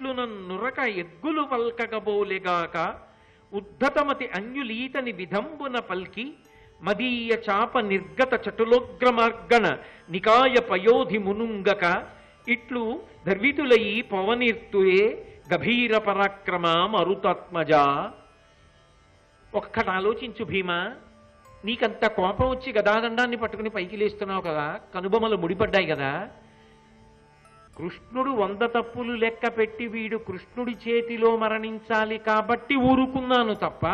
ఇట్లు నురక ఎగ్గులు వల్కగబోలెగాక ఉద్ధతమతి అన్యులీతని విధంబున పల్కి మదీయ చాప నిర్గత చటులోగ్రమార్గణ నికాయ పయోధి మునుంగక ఇట్లు ధర్వితులయి పవనీర్తుయే గభీర పరాక్రమ మరుతాత్మజా. ఒక్కటి ఆలోచించు భీమా, నీకంత కోపం వచ్చి గదాదండాన్ని పట్టుకుని పైకి లేస్తున్నావు కదా, కనుబొమలు ముడిపడ్డాయి కదా. కృష్ణుడు 100 తప్పులు లెక్క పెట్టి వీడు కృష్ణుడి చేతిలో మరణించాలి కాబట్టి ఊరుకున్నాను తప్ప,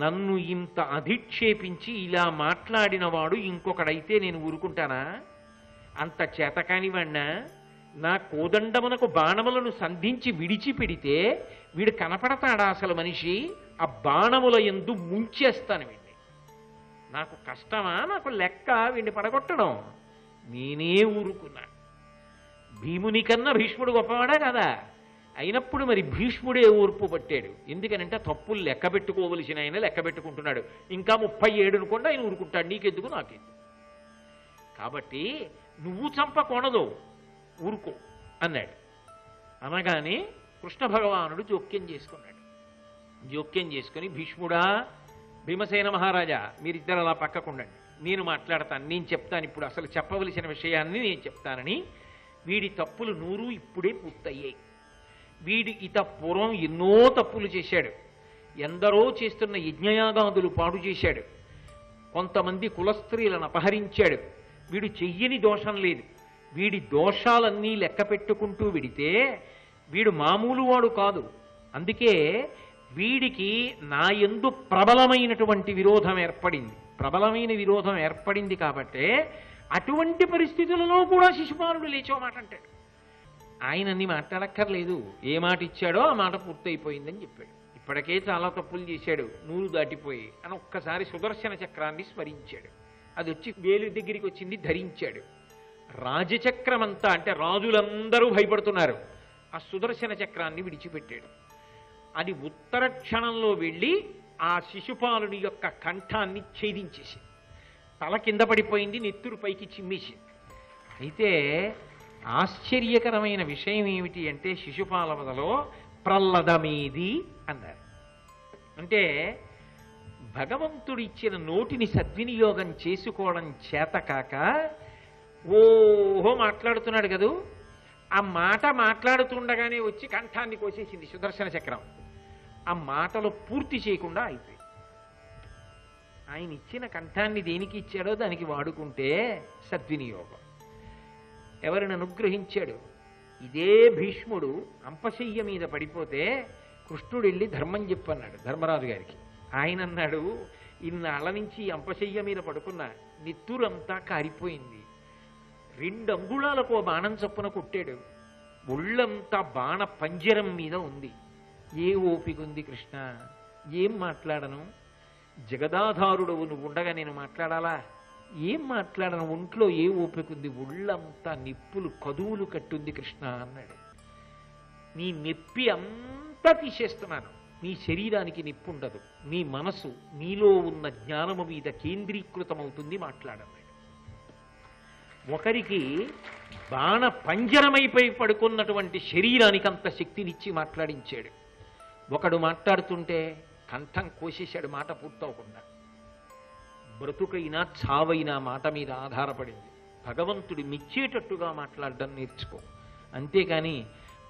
నన్ను ఇంత అధిక్షేపించి ఇలా మాట్లాడిన వాడు ఇంకొకడైతే నేను ఊరుకుంటానా? అంత చేతకానివాణ్ణా? నా కోదండమునకు బాణములను సంధించి విడిచిపెడితే వీడు కనపడతాడా అసలు మనిషి? ఆ బాణముల యందు ముంచేస్తాను వీడిని. నాకు కష్టమా? నాకు లెక్క వీడిని పడగొట్టడం. నేనే ఊరుకున్నా. భీముని కన్నా భీష్ముడు గొప్పవాడా కదా? అయినప్పుడు మరి భీష్ముడే ఓర్పు పట్టాడు. ఎందుకనంటే తప్పులు లెక్క పెట్టుకోవలసిన ఆయన లెక్క పెట్టుకుంటున్నాడు. ఇంకా 37 అనుకోండి, ఆయన ఊరుకుంటాడు. నీకెందుకు నాకెందుకు? కాబట్టి నువ్వు చంపకూడదు, ఊరుకో అన్నాడు. అనగానే కృష్ణ భగవానుడు జోక్యం చేసుకున్నాడు. జోక్యం చేసుకుని, భీష్ముడా, భీమసేన మహారాజా, మీరిద్దరు అలా పక్కకుండండి, నేను మాట్లాడతాను, నేను చెప్తాను, ఇప్పుడు అసలు చెప్పవలసిన విషయాన్ని నేను చెప్తానని. వీడి తప్పులు 100 ఇప్పుడే పూర్తయ్యాయి. వీడి పూర్వం ఎన్నో తప్పులు చేశాడు. ఎందరో చేస్తున్న యజ్ఞయాగాదులు పాడు చేశాడు. కొంతమంది కులస్త్రీలను అపహరించాడు. వీడు చెయ్యని దోషం లేదు. వీడి దోషాలన్నీ లెక్క పెట్టుకుంటూ విడితే వీడు మామూలు వాడు కాదు. అందుకే వీడికి నా యందు ప్రబలమైనటువంటి విరోధం ఏర్పడింది. ప్రబలమైన విరోధం ఏర్పడింది కాబట్టే అటువంటి పరిస్థితులలో కూడా శిశుపాలుడు లేచో మాట అంటాడు. ఆయనన్ని మాట్లాడక్కర్లేదు. ఏ మాట ఇచ్చాడో ఆ మాట పూర్తయిపోయిందని చెప్పాడు. ఇప్పటికే చాలా తప్పులు చేశాడు, 100 దాటిపోయి అని ఒక్కసారి సుదర్శన చక్రాన్ని స్మరించాడు. అది వచ్చి వేలు దగ్గరికి వచ్చింది, ధరించాడు. రాజచక్రం అంతా, అంటే రాజులందరూ భయపడుతున్నారు. ఆ సుదర్శన చక్రాన్ని విడిచిపెట్టాడు. అది ఉత్తర క్షణంలో వెళ్ళి ఆ శిశుపాలుని యొక్క కంఠాన్ని ఛేదించేసి తల కింద పడిపోయింది, నెత్తురు పైకి చిమ్మేసింది. అయితే ఆశ్చర్యకరమైన విషయం ఏమిటి అంటే, శిశుపాల వదలో ప్రల్లదమేది అన్నారు. అంటే భగవంతుడిచ్చిన నోటిని సద్వినియోగం చేసుకోవడం చేతకాక ఓహో మాట్లాడుతున్నాడు కదూ, ఆ మాట మాట్లాడుతుండగానే వచ్చి కంఠాన్ని కోసేసింది సుదర్శన చక్రం. ఆ మాటలు పూర్తి చేయకుండా అయిపోయింది. ఆయన ఇచ్చిన కంఠాన్ని దేనికి ఇచ్చాడో దానికి వాడుకుంటే సద్వినియోగం. ఎవరిని అనుగ్రహించాడు? ఇదే భీష్ముడు అంపశయ్య మీద పడిపోతే కృష్ణుడు వెళ్ళి ధర్మం చెప్పన్నాడు ధర్మరాజు గారికి. ఆయన అన్నాడు, ఇన్నాళ్ళ నుంచి అంపశయ్య మీద పడుకున్న నిత్తురంతా కారిపోయింది, 2 అంగుళాలకు బాణం చొప్పున కొట్టాడు, ఒళ్ళంతా బాణ పంజరం మీద ఉంది. ఏ ఓపిక ఉంది కృష్ణ? ఏం మాట్లాడను? జగదాధారుడవు నువ్వు ఉండగా నేను మాట్లాడాలా? ఏం మాట్లాడను? ఒంట్లో ఏ ఓపిక ఉంది? ఒళ్ళంతా నిప్పులు కదువులు కట్టుంది కృష్ణ అన్నాడు. నీ నొప్పి అంతా తీసేస్తున్నాను, నీ శరీరానికి నిప్పు ఉండదు, నీ మనసు నీలో ఉన్న జ్ఞానము మీద కేంద్రీకృతమవుతుంది, మాట్లాడన్నాడు. ఒకరికి బాణ పంజరమైపోయి పడుకున్నటువంటి శరీరానికి అంత శక్తినిచ్చి మాట్లాడించాడు. ఒకడు మాట్లాడుతుంటే కంఠం కోసేశాడు, మాట పూర్తవకుండా. బ్రతుకైనా చావైనా మాట మీద ఆధారపడింది. భగవంతుడు మెచ్చేటట్టుగా మాట్లాడడం నేర్చుకో, అంతేకాని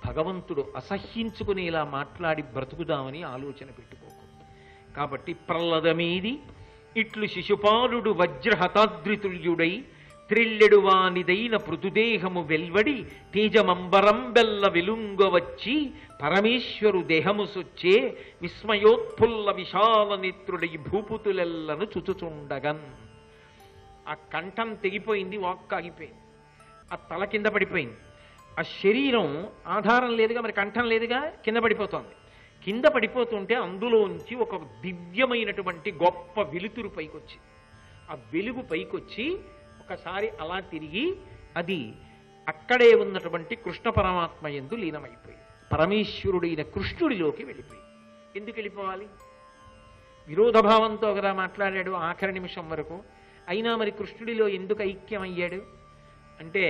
భగవంతుడు అసహ్యించుకునేలా మాట్లాడి బ్రతుకుదామని ఆలోచన పెట్టుకోకు. కాబట్టి ప్రల్లదమేది ఇట్లు శిశుపాలుడు వజ్రహతాద్రితుల్యుడై త్రిల్లెడు వానిదైన పృథుదేహము వెల్వడి తేజమంబరం బెల్ల వెలుంగవచ్చి పరమేశ్వరు దేహము సొచ్చే విస్మయోత్ఫుల్ల విశాల నేత్రుడై భూపుతులెల్లను చుచుచుండగన్. ఆ కంఠం తెగిపోయింది, వాక్కు ఆగిపోయింది, ఆ తల కింద పడిపోయింది. ఆ శరీరం ఆధారం లేదుగా, మరి కంఠం లేదుగా, కింద పడిపోతోంది. కింద పడిపోతుంటే అందులోంచి ఒక దివ్యమైనటువంటి గొప్ప వెలుతురు పైకొచ్చి, ఆ వెలుగు పైకొచ్చి ఒకసారి అలా తిరిగి అది అక్కడే ఉన్నటువంటి కృష్ణ పరమాత్మ యందు లీనమైపోయింది. పరమేశ్వరుడైన కృష్ణుడిలోకి వెళ్ళిపోయింది. ఎందుకు వెళ్ళిపోవాలి? విరోధభావంతో కదా మాట్లాడాడు ఆఖరి నిమిషం వరకు. అయినా మరి కృష్ణుడిలో ఎందుకు ఐక్యమయ్యాడు అంటే,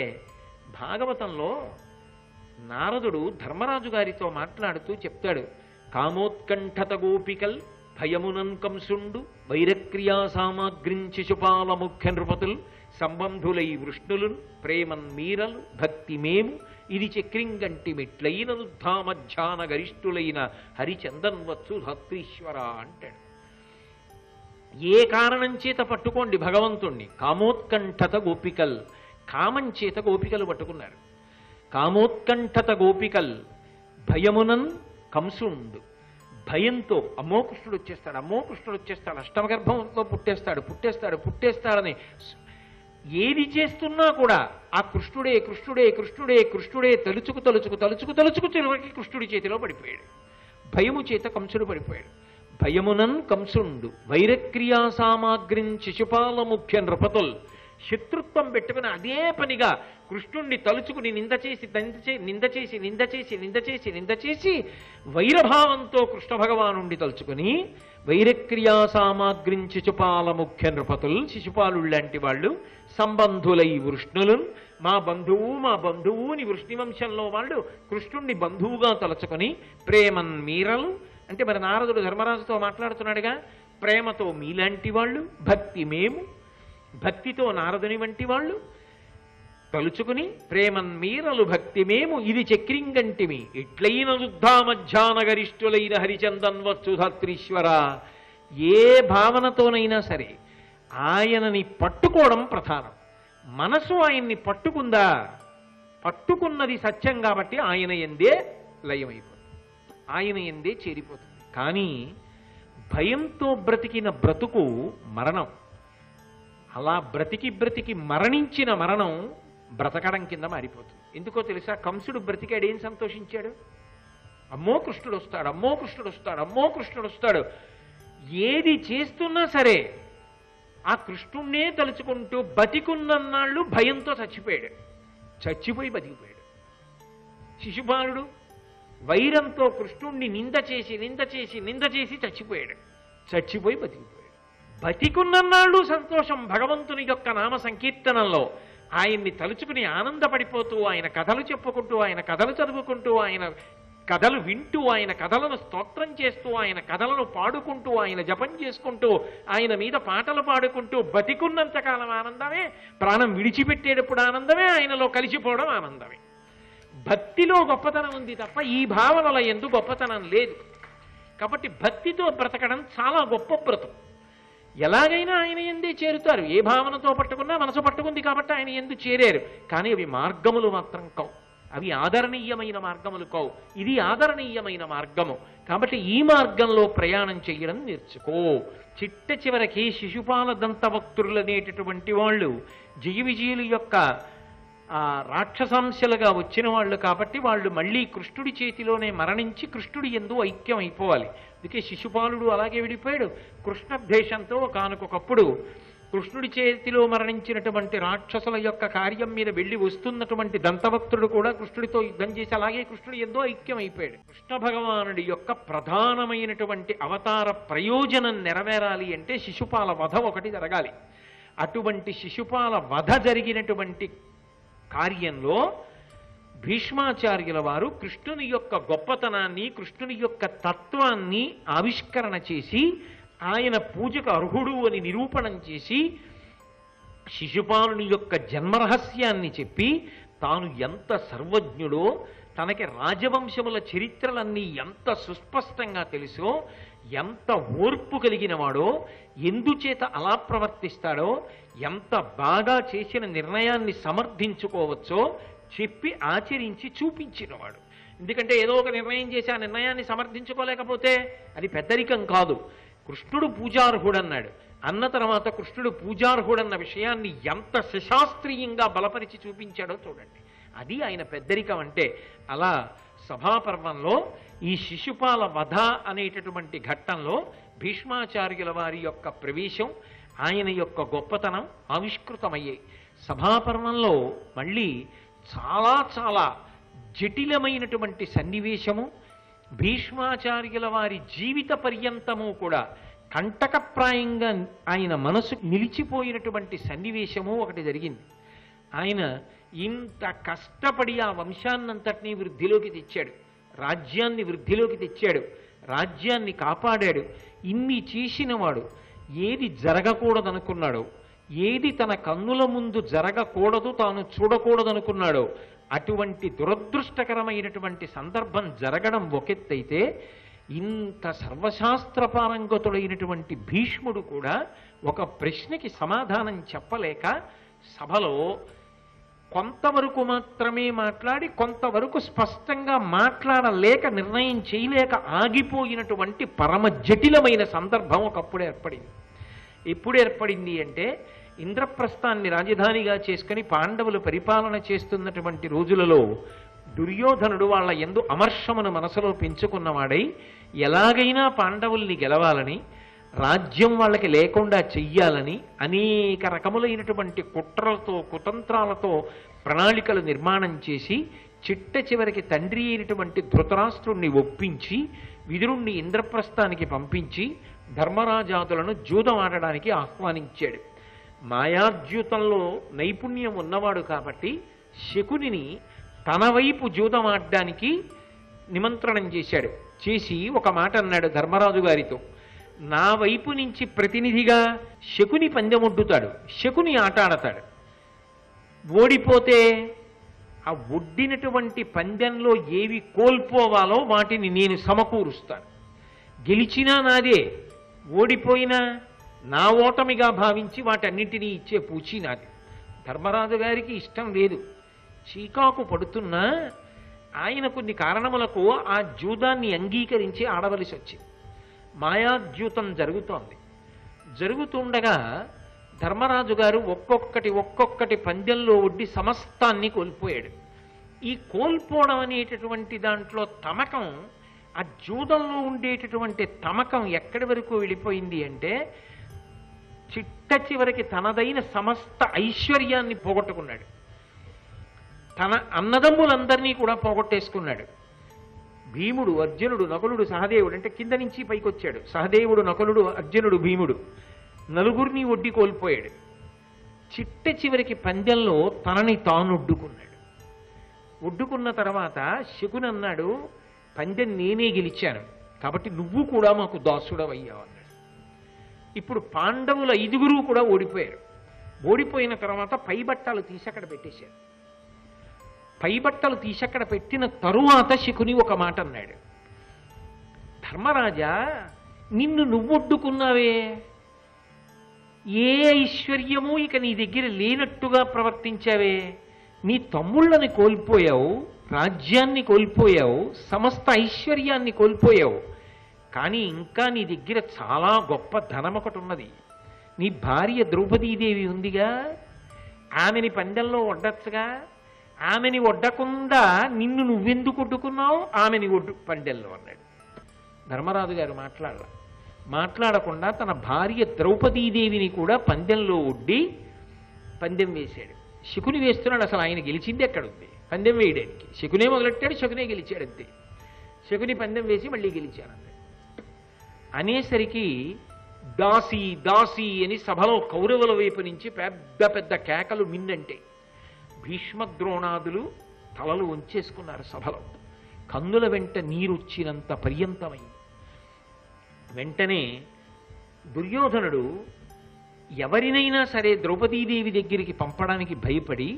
భాగవతంలో నారదుడు ధర్మరాజు గారితో మాట్లాడుతూ చెప్తాడు, కామోత్కంఠత గోపికల్ భయమునన్ కంసుండు వైరక్రియా సామాగ్రించిశుపాల ముఖ్య నృపతుల్ సంబంధులై వృష్ణులు ప్రేమన్ మీరలు భక్తి మేము ఇది చక్రింగంటి మెట్లైన ధామధ్యాన గరిష్ఠులైన హరిచందన్వచ్చు ధాత్రీశ్వర అంటాడు. ఏ కారణం చేత పట్టుకోండి భగవంతుణ్ణి, కామోత్కంఠత గోపికల్, కామం చేత గోపికలు పట్టుకున్నారు. కామోత్కంఠత గోపికల్ భయమునన్ కంసుండు, భయంతో అమ్మో కృష్ణుడు వచ్చేస్తాడు, అమ్మో కృష్ణుడు వచ్చేస్తాడు, అష్టమగర్భంలో పుట్టేస్తాడని ఏది చేస్తున్నా కూడా ఆ కృష్ణుడే కృష్ణుడే కృష్ణుడే కృష్ణుడే తలుచుకు చివరికి కృష్ణుడి చేతిలో పడిపోయాడు. భయము చేత కంసుడు పడిపోయాడు. భయమునన్ కంసుండు వైరక్రియా సామాగ్రిం శిశుపాల ముఖ్య నృపతుల్, శత్రుత్వం పెట్టుకుని అదే పనిగా కృష్ణుణ్ణి తలుచుకుని నింద చేసి వైరభావంతో కృష్ణ భగవానుండి తలుచుకుని వైరక్రియా సామాగ్రిం శిశుపాల ముఖ్య నృపతుల్, శిశుపాలుళ్ళంటి వాళ్ళు సంబంధులై వృష్ణులు, మా బంధువు అని వృష్ణివంశంలో వాళ్ళు కృష్ణుణ్ణి బంధువుగా తలుచుకొని ప్రేమన్ మీరలు అంటే మరి నారదుడు ధర్మరాజుతో మాట్లాడుతున్నాడుగా, ప్రేమతో మీలాంటి వాళ్ళు భక్తి మేము, భక్తితో నారదుని వంటి వాళ్ళు తలుచుకుని ప్రేమన్ మీరలు భక్తి మేము ఇది చక్రింగంటిమి ఇట్లైన యుద్ధామధ్యాన గరిష్ఠులైన హరిచందన్వచ్చు ధాత్రీశ్వర. ఏ భావనతోనైనా సరే ఆయనని పట్టుకోవడం ప్రధానం. మనసు ఆయన్ని పట్టుకుందా, పట్టుకున్నది సత్యం కాబట్టి ఆయన ఎందే లయమైపోతుంది, ఆయన ఎందే చేరిపోతుంది. కానీ భయంతో బ్రతికిన బ్రతుకు మరణం. అలా బ్రతికి మరణించిన మరణం బ్రతకడం కింద మారిపోతుంది. ఎందుకో తెలుసా, కంసుడు బ్రతికాడు, ఏం సంతోషించాడు, అమ్మో కృష్ణుడు వస్తాడు. ఏది చేస్తున్నా సరే ఆ కృష్ణుణ్ణే తలుచుకుంటూ బతికున్నన్నాళ్ళు భయంతో చచ్చిపోయి బతికిపోయాడు. శిశుపాలుడు వైరంతో కృష్ణుణ్ణి నింద చేసి చచ్చిపోయి బతికిపోయాడు. బతికున్నన్నాళ్ళు సంతోషం భగవంతుని యొక్క నామ సంకీర్తనంలో ఆయన్ని తలుచుకుని ఆనందపడిపోతూ ఆయన కథలు చెప్పుకుంటూ, ఆయన కథలు చదువుకుంటూ, ఆయన కథలు వింటూ, ఆయన కథలను స్తోత్రం చేస్తూ, ఆయన కథలను పాడుకుంటూ, ఆయన జపం చేసుకుంటూ, ఆయన మీద పాటలు పాడుకుంటూ బతికున్నంతకాలం ఆనందమే, ప్రాణం విడిచిపెట్టేటప్పుడు ఆనందమే, ఆయనలో కలిసిపోవడం ఆనందమే. భక్తిలో గొప్పతనం ఉంది తప్ప ఈ భావనల యందు గొప్పతనం లేదు. కాబట్టి భక్తితో బ్రతకడం చాలా గొప్ప బ్రతుకు. ఎలాగైనా ఆయన ఎందే చేరుతారు. ఏ భావనతో పట్టుకున్నా మనసు పట్టుకుంది కాబట్టి ఆయన ఎందు చేరారు. కానీ అవి మార్గములు మాత్రం కావు, అవి ఆదరణీయమైన మార్గములు కావు. ఇది ఆదరణీయమైన మార్గము. కాబట్టి ఈ మార్గంలో ప్రయాణం చేయడం నేర్చుకో. చిట్ట చివరికి శిశుపాల దంతవక్తులు అనేటటువంటి వాళ్ళు జయ విజయుల యొక్క రాక్షసాంశలుగా వచ్చిన వాళ్ళు కాబట్టి వాళ్ళు మళ్ళీ కృష్ణుడి చేతిలోనే మరణించి కృష్ణుడి యందు ఐక్యం అయిపోవాలి. అందుకే శిశుపాలుడు అలాగే విడిపోయాడు. కృష్ణద్వేషంతో కానుకొకప్పుడు కృష్ణుడి చేతిలో మరణించినటువంటి రాక్షసుల యొక్క కార్యం మీద వెళ్ళి వస్తున్నటువంటి దంతవక్తుడు కూడా కృష్ణుడితో యుద్ధం చేసి అలాగే కృష్ణుడి యందు ఐక్యం అయిపోయాడు. కృష్ణ భగవానుడి యొక్క ప్రధానమైనటువంటి అవతార ప్రయోజనం నెరవేరాలి అంటే శిశుపాల వధ ఒకటి జరగాలి. అటువంటి శిశుపాల వధ జరిగినటువంటి కార్యంలో భీష్మాచార్యుల వారు కృష్ణుని యొక్క గొప్పతనాన్ని, కృష్ణుని యొక్క తత్వాన్ని ఆవిష్కరణ చేసి ఆయన పూజకు అర్హుడు అని నిరూపణం చేసి శిశుపాలుని యొక్క జన్మరహస్యాన్ని చెప్పి తాను ఎంత సర్వజ్ఞుడో, తనకి రాజవంశముల చరిత్రలన్నీ ఎంత సుస్పష్టంగా తెలుసో, ఎంత ఓర్పు కలిగిన వాడో, ఎందుచేత అలా ప్రవర్తిస్తాడో, ఎంత బాగా చేసిన నిర్ణయాన్ని సమర్థించుకోవచ్చో చెప్పి ఆచరించి చూపించినవాడు. ఎందుకంటే ఏదో ఒక నిర్ణయం చేసి ఆ నిర్ణయాన్ని సమర్థించుకోలేకపోతే అది పెద్దరికం కాదు. కృష్ణుడు పూజార్హుడన్నాడు అన్న తర్వాత కృష్ణుడు పూజార్హుడన్న విషయాన్ని ఎంత శశాస్త్రీయంగా బలపరిచి చూపించాడో చూడండి. అది ఆయన పెద్దరికం అంటే. అలా సభాపర్వంలో ఈ శిశుపాల వధ అనేటటువంటి ఘట్టంలో భీష్మాచార్యుల వారి యొక్క ప్రవేశం, ఆయన యొక్క గొప్పతనం ఆవిష్కృతమయ్యాయి. సభాపర్వంలో మళ్ళీ చాలా చాలా జటిలమైనటువంటి సన్నివేశము, భీష్మాచార్యుల వారి జీవిత పర్యంతము కూడా కంటకప్రాయంగా ఆయన మనసు నిలిచిపోయినటువంటి సన్నివేశము ఒకటి జరిగింది. ఆయన ఇంత కష్టపడి ఆ వంశాన్నంతటినీ వృద్ధిలోకి తెచ్చాడు, రాజ్యాన్ని వృద్ధిలోకి తెచ్చాడు, రాజ్యాన్ని కాపాడాడు. ఇన్ని చేసినవాడు ఏది జరగకూడదనుకున్నాడో, ఏది తన కన్నుల ముందు జరగకూడదు, తాను చూడకూడదనుకున్నాడో అటువంటి దురదృష్టకరమైనటువంటి సందర్భం జరగడం ఒకెత్తైతే, ఇంత సర్వశాస్త్ర పారంగతుడైనటువంటి భీష్ముడు కూడా ఒక ప్రశ్నకి సమాధానం చెప్పలేక సభలో కొంతవరకు మాత్రమే మాట్లాడి కొంతవరకు స్పష్టంగా మాట్లాడలేక నిర్ణయం చేయలేక ఆగిపోయినటువంటి పరమ జటిలమైన సందర్భం ఒకప్పుడు ఏర్పడింది. ఎప్పుడు ఏర్పడింది అంటే, ఇంద్రప్రస్థాన్ని రాజధానిగా చేసుకుని పాండవులు పరిపాలన చేస్తున్నటువంటి రోజులలో దుర్యోధనుడు వాళ్ళ యందు అమర్షమును మనసులో పెంచుకున్నవాడై ఎలాగైనా పాండవుల్ని గెలవాలని, రాజ్యం వాళ్ళకి లేకుండా చెయ్యాలని అనేక రకములైనటువంటి కుట్రలతో కుతంత్రాలతో ప్రణాళికలు నిర్మాణం చేసి చిట్ట చివరికి తండ్రి అయినటువంటి ధృతరాష్ట్రుణ్ణి ఒప్పించి విదురుణ్ణి ఇంద్రప్రస్థానికి పంపించి ధర్మరాజాదులను జూదం ఆడడానికి ఆహ్వానించాడు. మాయాద్యూతంలో నైపుణ్యం ఉన్నవాడు కాబట్టి శకునిని తన వైపు జూదం ఆడడానికి నిమంత్రణం చేశాడు. చేసి ఒక మాట అన్నాడు ధర్మరాజు గారితో, నా వైపు నుంచి ప్రతినిధిగా శకుని పందెమొడ్డుతాడు, శకుని ఆట ఆడతాడు. ఓడిపోతే ఆ ఒడ్డినటువంటి పందెంలో ఏవి కోల్పోవాలో వాటిని నేను సమకూరుస్తాను. గెలిచినా నాదే, ఓడిపోయినా నా ఓటమిగా భావించి వాటన్నింటినీ ఇచ్చే పూచి నాది. ధర్మరాజు గారికి ఇష్టం లేదు. చీకాకు పడుతున్నా ఆయన కొన్ని కారణములకు ఆ జూదాన్ని అంగీకరించి ఆడవలసి వచ్చింది. మాయాద్యూతం జరుగుతోంది. జరుగుతుండగా ధర్మరాజు గారు ఒక్కొక్కటి పందెంలో ఒడ్డి సమస్తాన్ని కోల్పోయాడు. ఈ కోల్పోవడం అనేటటువంటి దాంట్లో తమకం, ఆ జూదంలో ఉండేటటువంటి తమకం ఎక్కడి వరకు వెళ్ళిపోయింది అంటే, చిట్ట చివరికి తనదైన సమస్త ఐశ్వర్యాన్ని పోగొట్టుకున్నాడు. తన అన్నదమ్ములందరినీ కూడా పోగొట్టేసుకున్నాడు. భీముడు, అర్జునుడు, నకులుడు, సహదేవుడు, అంటే కింద నుంచి పైకి వచ్చాడు. సహదేవుడు, నకులుడు, అర్జునుడు, భీముడు నలుగురిని ఒడ్డి కోల్పోయాడు. చిట్ట చివరికి పందెంలో తనని తాను ఒడ్డుకున్నాడు. ఒడ్డుకున్న తర్వాత శకుని అన్నాడు, పందెం నేనే గెలిచాను కాబట్టి నువ్వు కూడా మాకు దాసుడవయ్యావు అన్నాడు. ఇప్పుడు పాండవుల 5గురు కూడా ఓడిపోయారు. ఓడిపోయిన తర్వాత పైబట్టలు తీసి అక్కడ పెట్టేశారు. పైబట్టలు తీసి అక్కడ పెట్టిన తరువాత శకుని ఒక మాట అన్నాడు, ధర్మరాజా, నిన్ను నువ్వొడ్డుకున్నావే, ఏ ఐశ్వర్యమూ ఇక నీ దగ్గర లేనట్టుగా ప్రవర్తించావే, నీ తమ్ముళ్ళని కోల్పోయావు, రాజ్యాన్ని కోల్పోయావు, సమస్త ఐశ్వర్యాన్ని కోల్పోయావు, కానీ ఇంకా నీ దగ్గర చాలా గొప్ప ధనం ఒకటి ఉన్నది. నీ భార్య ద్రౌపదీదేవి ఉందిగా, ఆమెని పందెంలో ఒడ్డచ్చుగా, ఆమెని ఒడ్డకుండా నిన్ను నువ్వెందుకు ఒడ్డుకున్నావు, ఆమెని ఒడ్డు పందెంలో అన్నాడు. ధర్మరాజు గారు మాట్లాడకుండా తన భార్య ద్రౌపదీదేవిని కూడా పందెంలో ఒడ్డి పందెం వేశాడు. శకుని వేస్తున్నాడు. అసలు ఆయన గెలిచింది ఎక్కడుంది పందెం వేయడానికి? శకునే మొదలెట్టాడు, శకునే గెలిచాడు అంతే. శకుని పందెం వేసి మళ్ళీ గెలిచాడు అనేసరికి దాసి దాసి అని సభలో కౌరవుల వైపు నుంచి పెద్ద పెద్ద కేకలు మిన్నంటే భీష్మద్రోణాదులు తలలు వంచేసుకున్నారు సభలో. కన్నుల వెంట నీరొచ్చినంత పర్యంతమైంది. వెంటనే దుర్యోధనుడు ఎవరినైనా సరే ద్రౌపదీదేవి దగ్గరికి పంపడానికి భయపడి,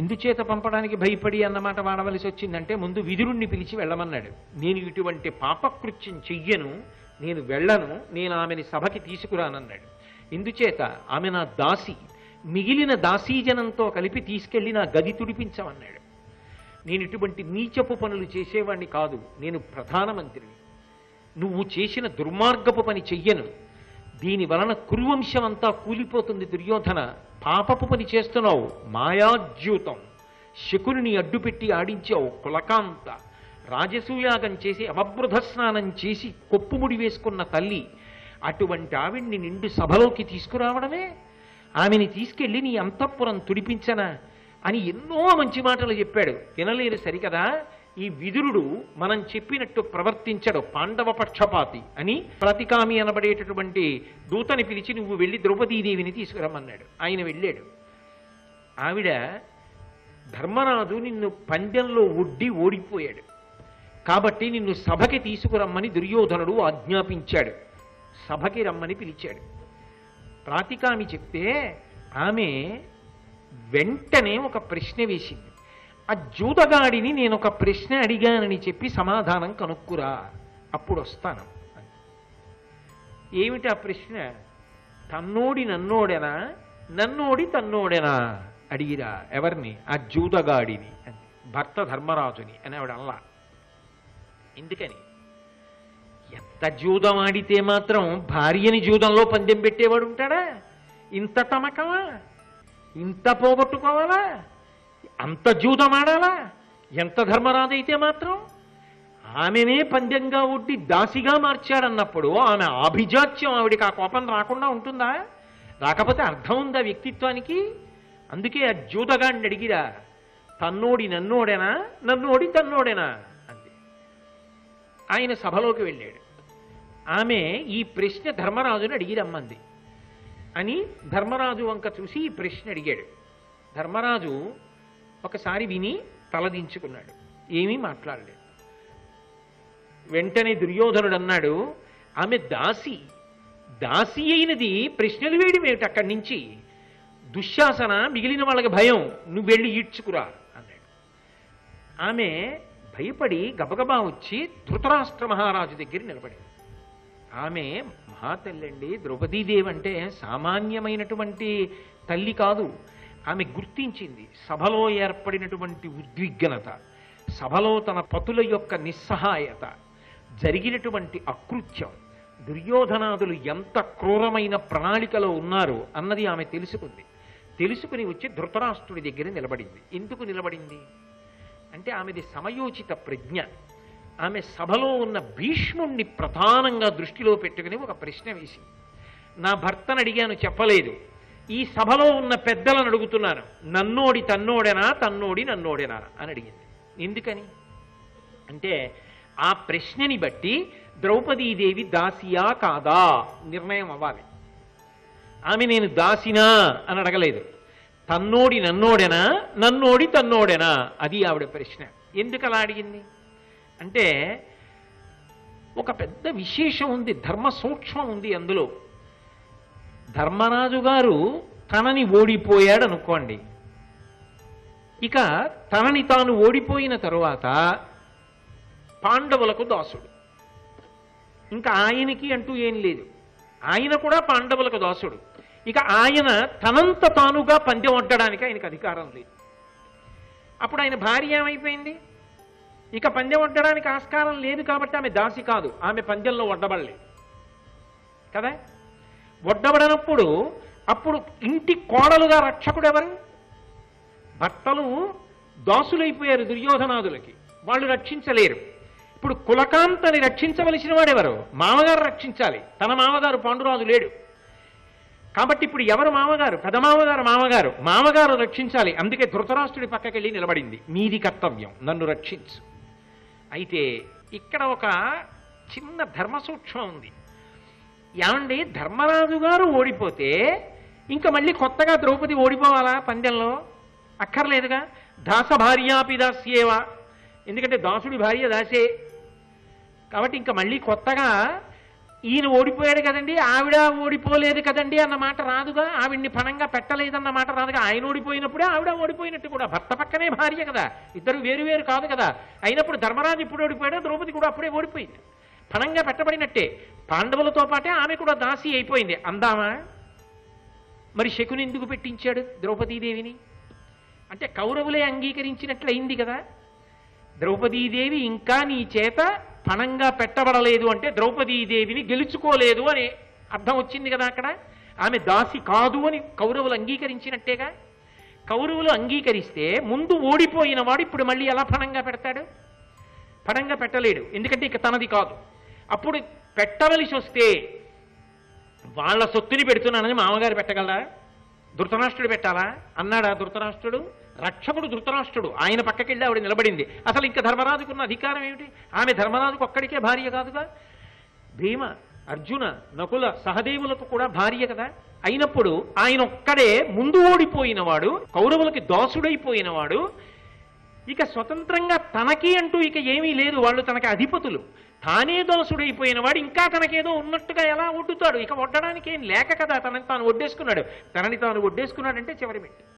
ఇందుచేత పంపడానికి భయపడి అన్నమాట వాడవలసి వచ్చిందంటే, ముందు విదురుణ్ణి పిలిచి వెళ్ళమన్నాడు. నేను ఇటువంటి పాపకృత్యం చెయ్యను, నేను వెళ్ళను, నేను ఆమెని సభకి తీసుకురానన్నాడు. ఇందుచేత ఆమె నా దాసి, మిగిలిన దాసీజనంతో కలిపి తీసుకెళ్లి నా గది తుడిపించమన్నాడు. నేను ఇటువంటి నీచపు పనులు చేసేవాణ్ణి కాదు, నేను ప్రధానమంత్రిని. నువ్వు చేసిన దుర్మార్గపు పని చెయ్యను, దీని వలన కురువంశం అంతా కూలిపోతుంది. దుర్యోధన, పాపపు పని చేస్తున్నావు, మాయాద్యూతం, శకుని అడ్డుపెట్టి ఆడించావు, కులకాంత, రాజసూయాగం చేసి అవబృధ స్నానం చేసి కొప్పుముడి వేసుకున్న తల్లి, అటువంటి ఆవిడ్ని నిండు సభలోకి తీసుకురావడమే, ఆమెని తీసుకెళ్ళి నీ అంతఃపురం తుడిపించనా అని ఎన్నో మంచి మాటలు చెప్పాడు. వినలేరు సరికదా, ఈ విదురుడు మనం చెప్పినట్టు ప్రవర్తించడు, పాండవ పక్షపాతి అని ప్రతికామి అనబడేటటువంటి దూతని పిలిచి నువ్వు వెళ్ళి ద్రౌపదీదేవిని తీసుకురమ్మన్నాడు. ఆయన వెళ్ళాడు. ఆవిడ ధర్మరాజు నిన్ను పందెంలో ఒడ్డి ఓడిపోయాడు కాబట్టి నిన్ను సభకి తీసుకురమ్మని దుర్యోధనుడు ఆజ్ఞాపించాడు. సభకి రమ్మని పిలిచాడు. రాతికామి చెప్తే ఆమె వెంటనే ఒక ప్రశ్న వేసింది. ఆ జూదగాడిని నేను ఒక ప్రశ్న అడిగానని చెప్పి సమాధానం కనుక్కురా, అప్పుడు వస్తాను. ఏమిటి ఆ ప్రశ్న? తన్నోడి నన్నోడెనా, నన్నోడి తన్నోడెనా అడిగిరా. ఎవరిని? ఆ జూదగాడిని అని, భర్త ధర్మరాజుని అని ఆవిడ అల్లా. ఎందుకని? ఎంత జూదం ఆడితే మాత్రం భార్యని జూదంలో పందెం పెట్టేవాడు ఉంటాడా? ఇంత తమకమా? ఇంత పోగొట్టుకోవాలా? అంత జూదం ఆడాలా? ఎంత ధర్మరాజు అయితే మాత్రం ఆమెనే పందెంగా ఒడ్డి దాసిగా మార్చాడన్నప్పుడు ఆమె ఆభిజాత్యం, ఆవిడికి ఆ కోపం రాకుండా ఉంటుందా? రాకపోతే అర్థం ఉందా వ్యక్తిత్వానికి? అందుకే ఆ జూదగాడిని అడిగిరా, తన్నోడి నన్నోడేనా, నన్నోడి తన్నోడేనా అంది. ఆయన సభలోకి వెళ్ళాడు. ఆమె ఈ ప్రశ్న ధర్మరాజుని అడిగి రమ్మంది అని ధర్మరాజు వంక చూసి ఈ ప్రశ్న అడిగాడు. ధర్మరాజు ఒకసారి విని తలదించుకున్నాడు, ఏమీ మాట్లాడలేదు. వెంటనే దుర్యోధనుడు అన్నాడు, ఆమె దాసి, దాసి అయినది ప్రశ్నలు వేయడం ఏమిటి అక్కడి నుంచి? దుశ్శాసన, మిగిలిన వాళ్ళకి భయం, నువ్వు వెళ్ళి ఈడ్చుకురా అన్నాడు. ఆమె భయపడి గబగబా వచ్చి ధృతరాష్ట్ర మహారాజు దగ్గర నిలబడింది. ఆమె మహాతల్లండి. ద్రౌపదీదేవి అంటే సామాన్యమైనటువంటి తల్లి కాదు. ఆమె గుర్తించింది సభలో ఏర్పడినటువంటి ఉద్విగ్నత, సభలో తన పతుల యొక్క నిస్సహాయత, జరిగినటువంటి అకృత్యం, దుర్యోధనాదులు ఎంత క్రూరమైన ప్రణాళికలో ఉన్నారు అన్నది ఆమె తెలుసుకుంది. తెలుసుకుని వచ్చి ధృతరాష్ట్రుడి దగ్గర నిలబడింది. ఎందుకు నిలబడింది అంటే ఆమెది సమయోచిత ప్రజ్ఞ. ఆమె సభలో ఉన్న భీష్ముణ్ణి ప్రధానంగా దృష్టిలో పెట్టుకుని ఒక ప్రశ్న వేసింది. నా భర్తను అడిగాను చెప్పలేదు, ఈ సభలో ఉన్న పెద్దలను అడుగుతున్నాను, నన్నోడి తన్నోడేనా, తన్నోడి నన్నోడేనా అని అడిగింది. ఎందుకని అంటే ఆ ప్రశ్నని బట్టి ద్రౌపదీదేవి దాసియా కాదా నిర్ణయం అవ్వాలి. ఆమె నేను దాసినా అని అడగలేదు, తన్నోడి నన్నోడేనా, నన్నోడి తన్నోడేనా, అది ఆవిడ ప్రశ్న. ఎందుకు అలా అడిగింది అంటే ఒక పెద్ద విశేషం ఉంది, ధర్మ సూక్ష్మం ఉంది అందులో. ధర్మరాజు గారు తనని ఓడిపోయాడు అనుకోండి, ఇక తనని తాను ఓడిపోయిన తరువాత పాండవులకు దాసుడు, ఇంకా ఆయనకి అంటూ ఏం లేదు, ఆయన కూడా పాండవులకు దాసుడు. ఇక ఆయన తనంత తానుగా పందెం ఒడ్డడానికి ఆయనకు అధికారం లేదు. అప్పుడు ఆయన భార్య ఏమైపోయింది? ఇక పందెం ఒడ్డడానికి ఆస్కారం లేదు కాబట్టి ఆమె దాసి కాదు, ఆమె పందెంలో ఒడ్డబడలేదు కదా. ఒడ్డబడనప్పుడు అప్పుడు ఇంటి కోడలుగా రక్షకుడు ఎవరు? భర్తలు దాసులైపోయారు దుర్యోధనాదులకి, వాళ్ళు రక్షించలేరు. ఇప్పుడు కులకాంతని రక్షించవలసిన వాడెవరు? మామగారు రక్షించాలి. తన మామగారు పాండురాజు లేడు కాబట్టి ఇప్పుడు ఎవరు మామగారు? పెదమామగారు మామగారు, మామగారు రక్షించాలి. అందుకే ధృతరాష్ట్రుడి పక్కకెళ్ళి నిలబడింది, మీది కర్తవ్యం, నన్ను రక్షించు. అయితే ఇక్కడ ఒక చిన్న ధర్మ సూక్ష్మం ఉంది. ఏమండి, ధర్మరాజు గారు ఓడిపోతే ఇంకా మళ్ళీ కొత్తగా ద్రౌపది ఓడిపోవాలా పందెంలో? అక్కర్లేదుగా. దాస భార్యాపి దాస్యేవా, ఎందుకంటే దాసుడి భార్య దాసే కాబట్టి ఇంకా మళ్ళీ కొత్తగా ఈయన ఓడిపోయాడు కదండి, ఆవిడ ఓడిపోలేదు కదండి అన్న మాట రాదుగా. ఆవిడ్ని పణంగా పెట్టలేదన్న మాట రాదుగా. ఆయన ఓడిపోయినప్పుడే ఆవిడ ఓడిపోయినట్టు కూడా. భర్త పక్కనే భార్య కదా, ఇద్దరు వేరు వేరు కాదు కదా. అయినప్పుడు ధర్మరాజు ఇప్పుడు ఓడిపోయాడో ద్రౌపది కూడా అప్పుడే ఓడిపోయింది, పణంగా పెట్టబడినట్టే. పాండవులతో పాటే ఆమె కూడా దాసి అయిపోయింది. అందామా? మరి శకుని ఎందుకు పెట్టించాడు ద్రౌపదీదేవిని అంటే కౌరవులే అంగీకరించినట్లయింది కదా. ద్రౌపదీదేవి ఇంకా నీ చేత పణంగా పెట్టబడలేదు అంటే ద్రౌపదీదేవిని గెలుచుకోలేదు అని అర్థం వచ్చింది కదా అక్కడ. ఆమె దాసి కాదు అని కౌరవులు అంగీకరించినట్టేగా. కౌరవులు అంగీకరిస్తే ముందు ఓడిపోయిన వాడు ఇప్పుడు మళ్ళీ ఎలా పణంగా పెడతాడు? పణంగా పెట్టలేడు, ఎందుకంటే ఇక తనది కాదు. అప్పుడు పెట్టవలసి వస్తే వాళ్ళ సొత్తుని పెడుతున్నానని మామగారు పెట్టగలరా? ధృతరాష్ట్రుడు పెట్టాలా అన్నాడా? ధృతరాష్ట్రుడు రక్షకుడు, ధృతరాష్ట్రుడు ఆయన పక్కకెళ్ళి ఆవిడ నిలబడింది. అసలు ఇంకా ధర్మరాజుకున్న అధికారం ఏమిటి? ఆమె ధర్మరాజుకు ఒక్కడికే భార్య కాదుగా. భీమ అర్జున, నకుల, సహదేవులకు కూడా భార్య కదా. అయినప్పుడు ఆయన ఒక్కడే ముందు ఓడిపోయినవాడు, కౌరవులకి దాసుడైపోయినవాడు, ఇక స్వతంత్రంగా తనకి అంటూ ఇక ఏమీ లేదు, వాళ్ళు తనకి అధిపతులు, తానే దాసుడైపోయిన వాడు ఇంకా తనకేదో ఉన్నట్టుగా ఎలా ఒడ్డుతాడు? ఇక ఒడ్డడానికి ఏం లేక కదా తనని తాను ఒడ్డేసుకున్నాడు. తనని తాను ఒడ్డేసుకున్నాడంటే చివరి మెట్టు.